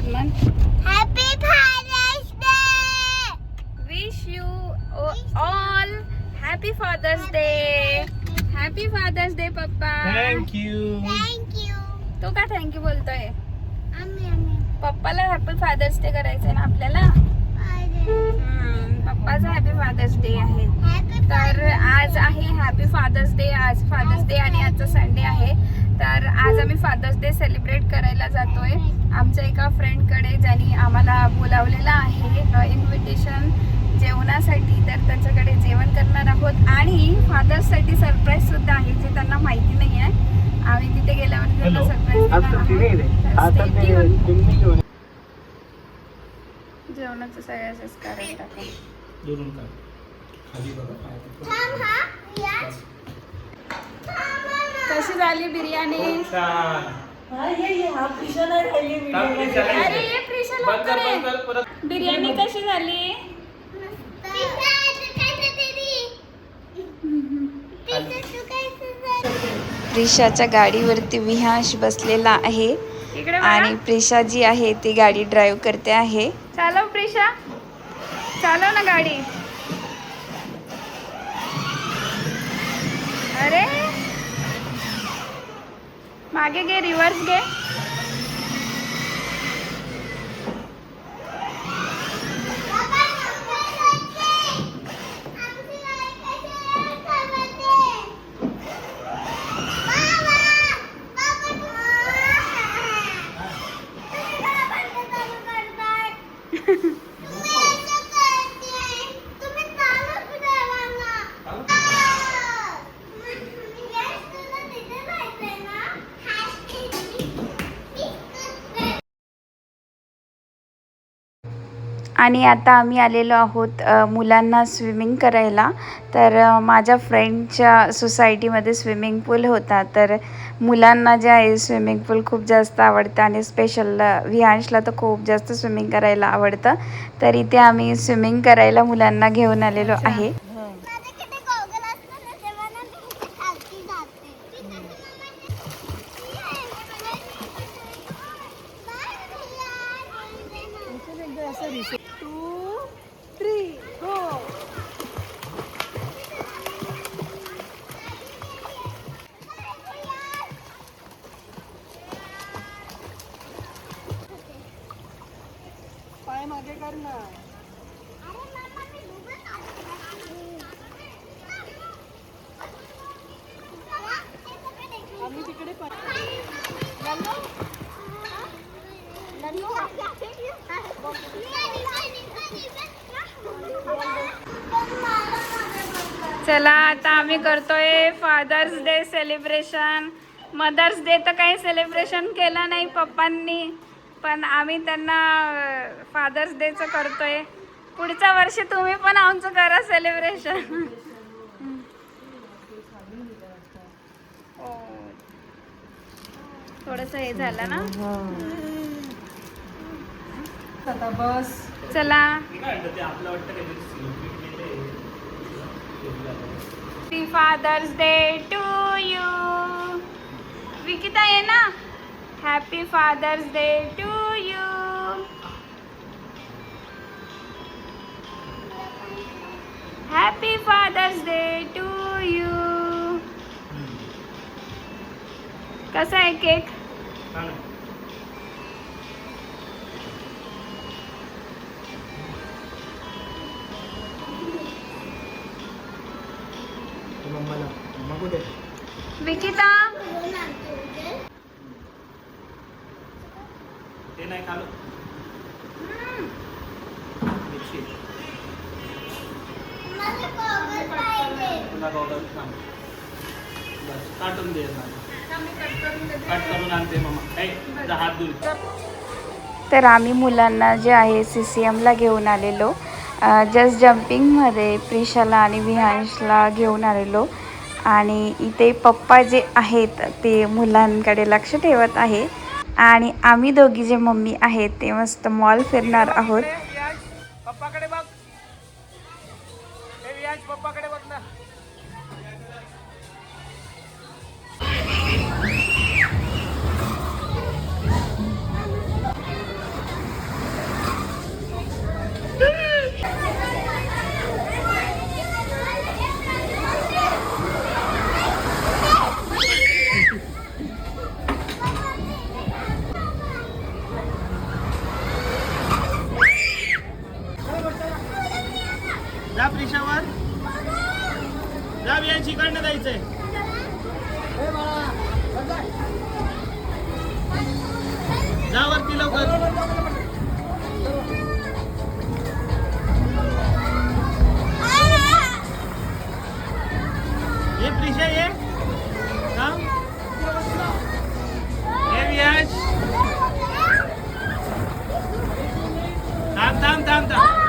Arman? Happy father's day. Wish you all happy father's day. Happy father's day पप्पा. Thank you. तू का thank you बोलतोय? आम्ही पप्पाला हॅपी फादर्स डे करायचंय ना आपल्याला. पप्पाचा हॅपी फादर्स डे आहे. तर आज आहे हॅपी फादर्स डे. आज फादर्स डे आणि आजचा संडे आहे. तर आज आम्ही फादर्स डे सेलिब्रेट करायला जातोय आमच्या एका फ्रेंडकडे, ज्यांनी आम्हाला बोलावलेलं आहे इन्व्हिटेशन जेवणासाठी. तर त्याच्याकडे जेवण करणार आहोत आणि फादर्ससाठी सरप्राईज सुद्धा आहे जे त्यांना माहिती नाही आहे. आम्ही तिथे गेल्यावर त्यांना सरप्राईज देणार आहोत. जेवणाचं सगळ्या संस्कार टाका. कशी झाली बिर्याणी? अरे ये प्रिशा लवकर ये. बिर्याणी कशी झाली? प्रिशाच्या गाडीवरती विहांश बसलेला आहे आणि प्रिशा जी आहे ती गाडी ड्राईव्ह करते आहे. चालव प्रिशा, चालव ना गाडी. अरे मागे घे, रिव्हर्स घे. आणि आता आम्ही आलेलो आहोत मुलांना स्विमिंग करायला. तर माझ्या फ्रेंडच्या सोसायटीमध्ये स्विमिंग पूल होता. तर मुलांना जे आहे स्विमिंग पूल खूप जास्त आवडतं आणि स्पेशल विहांशला तर खूप जास्त स्विमिंग करायला आवडतं. तर इथे आम्ही स्विमिंग करायला मुलांना घेऊन आलेलो आहे. पाय मागे कर ना. आम्ही तिकडे चला आता आम्ही करतोय father's day celebration. Mother's day तर काही सेलिब्रेशन केलं नाही पप्पांनी, पण आम्ही त्यांना फादर्स डेचं करतोय. पुढच्या वर्षी तुम्ही पण आमचं करा सेलिब्रेशन. थोडंसं हे झालं ना. आता बस. चला happy father's day to you. Vikita ये ना. Happy father's day to you. Happy father's day to you. कसा आहे केक? विकिता ते नाही खालो. काटून दे, कट करून आणते मम्मा. हात दूर. तर आम्ही मुलांना जे आहे CCMला घेऊन आलेलो. जस्ट जम्पिंगमध्ये प्रिशाला आणि विहांशला घेऊन आलेलो. आणि इथे पप्पा जे आहेत ते मुलांकडे लक्ष ठेवत आहे आणि आम्ही दोघी जे मम्मी आहेत ते मस्त मॉल फिरणार आहोत. पप्पाकडे बघ. पप्पाकडे बघ ना. जा बियांशी इकडनं जायचंय. जा वरती लवकर. ये प्रिशा ये थांब. ये वियाश थांब थांब थांब थांब.